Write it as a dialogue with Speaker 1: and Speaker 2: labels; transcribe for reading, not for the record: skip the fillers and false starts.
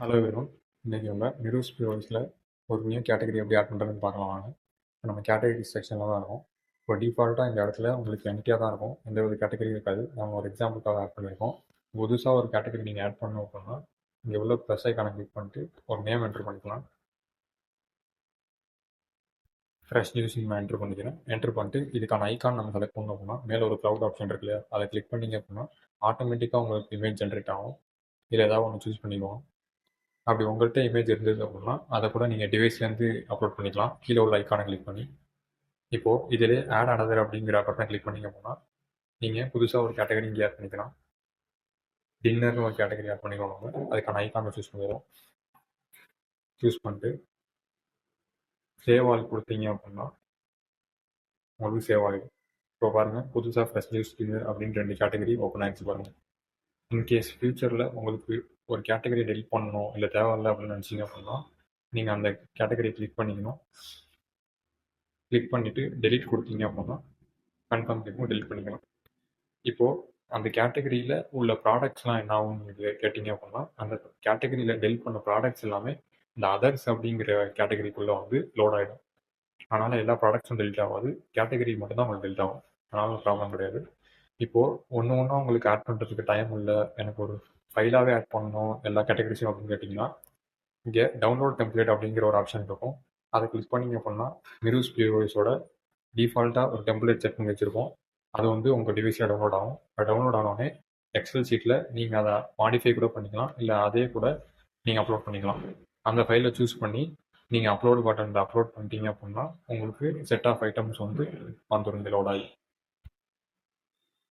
Speaker 1: Hello வெறும் இன்றைக்கி நம்ம மிரூஸ் பிஓஎஸில் ஒரு நியூ கேட்டகரி எப்படி ஆட் பண்ணுறதுன்னு பார்க்கலாம் வாங்க. இப்போ நம்ம கேட்டகரி செக்ஷனில் தான் இருக்கும். இப்போ டிஃபால்ட்டாக இந்த இடத்துல உங்களுக்கு எம்டியாக தான் இருக்கும், எந்த ஒரு கேட்டகரியும் இருக்காது. நம்ம ஒரு எக்ஸாம்பிளுக்காக ஆட் பண்ணியிருக்கோம். புதுசாக ஒரு கேட்டகரி நீங்கள் ஆட் பண்ணணும் அப்படின்னா இங்கே உள்ள ப்ளஸ் ஐக்கானை கிளிக் பண்ணிட்டு ஒரு நேம் என்ட்ரு பண்ணிக்கலாம். ஃப்ரெஷ் நியூஸ் நான் என்ட்ரு பண்ணிக்கிறேன். என்ட்ரு பண்ணிட்டு இதுக்கான ஐக்கான் நம்ம செலக்ட் பண்ணோம் அப்படின்னா மேலே ஒரு க்ளவுட் ஆப்ஷன் இருக்கு இல்லையா, அதை கிளிக் பண்ணிங்க அப்படின்னா ஆட்டோமேட்டிக்காக உங்களுக்கு இமேஜ் ஜென்ரேட் ஆகும். இதில் ஏதாவது ஒன்று சூஸ் பண்ணிக்குவோம். அப்படி உங்கள்கிட்ட இமேஜ் இருந்தது அப்படின்னா அதை கூட நீங்கள் டிவைஸ்லேருந்து அப்லோட் பண்ணிக்கலாம். கீழே உள்ள ஐக்கானை கிளிக் பண்ணி இப்போது இதிலே ஆட் அனதர் அப்படிங்கிற பட்டன் கிளிக் பண்ணிங்க அப்படின்னா நீங்கள் புதுசாக ஒரு கேட்டகரி இங்கே ஆட் பண்ணிக்கலாம். டின்னர்னு ஒரு கேட்டகரி ஆட் பண்ணிக்கோங்க. அதுக்கான ஐக்கானை சூஸ் பண்ணிடுவோம். சூஸ் பண்ணிட்டு சேவ் ஆல் கொடுத்தீங்க அப்படின்னா உங்களுக்கு சேவ் ஆகிடும். இப்போ பாருங்கள், புதுசாக ஃப்ரெஷ் நியூஸ் டின்னர் அப்படின்னு 2 கேட்டகரி ஓப்பன் ஆகிடுச்சு பாருங்கள். இன்கேஸ் ஃப்யூச்சரில் உங்களுக்கு ஒரு கேட்டகரி டெலிட் பண்ணணும் இல்லை தேவையில்லை அப்படின்னு நினச்சிங்க அப்படின்னா நீங்கள் அந்த கேட்டகரி கிளிக் பண்ணிக்கணும். கிளிக் பண்ணிவிட்டு டெலிட் கொடுத்தீங்க அப்படின்னா கன்ஃபார்ம் கிளிக்கும் டெலிட் பண்ணிக்கலாம். இப்போது அந்த கேட்டகரியில் உள்ள ப்ராடக்ட்ஸ்லாம் என்ன ஆகும் கேட்டிங்க அப்படின்னா அந்த கேட்டகரியில் டெலிட் பண்ண ப்ராடக்ட்ஸ் எல்லாமே இந்த அதர்ஸ் அப்படிங்கிற கேட்டகரிக்குள்ளே வந்து லோட் ஆகிடும். அதனால் எல்லா ப்ராடக்ட்ஸும் டெலிட் ஆகாது, கேட்டகரி மட்டும்தான் உங்களுக்கு டெலிட் ஆகும். அதனால ப்ராப்ளம் கிடையாது. இப்போது ஒன்று ஒன்றா உங்களுக்கு ஆட் பண்ணுறதுக்கு டைம் இல்லை, எனக்கு ஒரு ஃபைலாகவே ஆட் பண்ணணும் எல்லா கேட்டகரிஸும் அப்படின்னு கேட்டிங்கன்னா இங்கே டவுன்லோட் டெம்ப்ளேட் அப்படிங்கிற ஒரு ஆப்ஷன் இருக்கும். அதை கிளிக் பண்ணிங்க அப்படின்னா மிரூஸ் பிஓஎஸோட டிஃபால்ட்டாக ஒரு டெம்ப்ளேட் செட் பண்ணி வச்சுருக்கோம். அது வந்து உங்கள் டிவைஸில் டவுன்லோட் ஆகும். அது டவுன்லோட் ஆனோடனே எக்ஸல் ஷீட்டில் நீங்கள் அதை மாடிஃபை கூட பண்ணிக்கலாம், இல்லை அதே கூட நீங்கள் அப்லோட் பண்ணிக்கலாம். அந்த ஃபைலை சூஸ் பண்ணி நீங்கள் அப்லோட் பட்டனில் அப்லோட் பண்ணிட்டீங்க அப்படின்னா உங்களுக்கு செட் ஆஃப் ஐட்டம்ஸ் வந்து வந்துடும் லோட் ஆகி.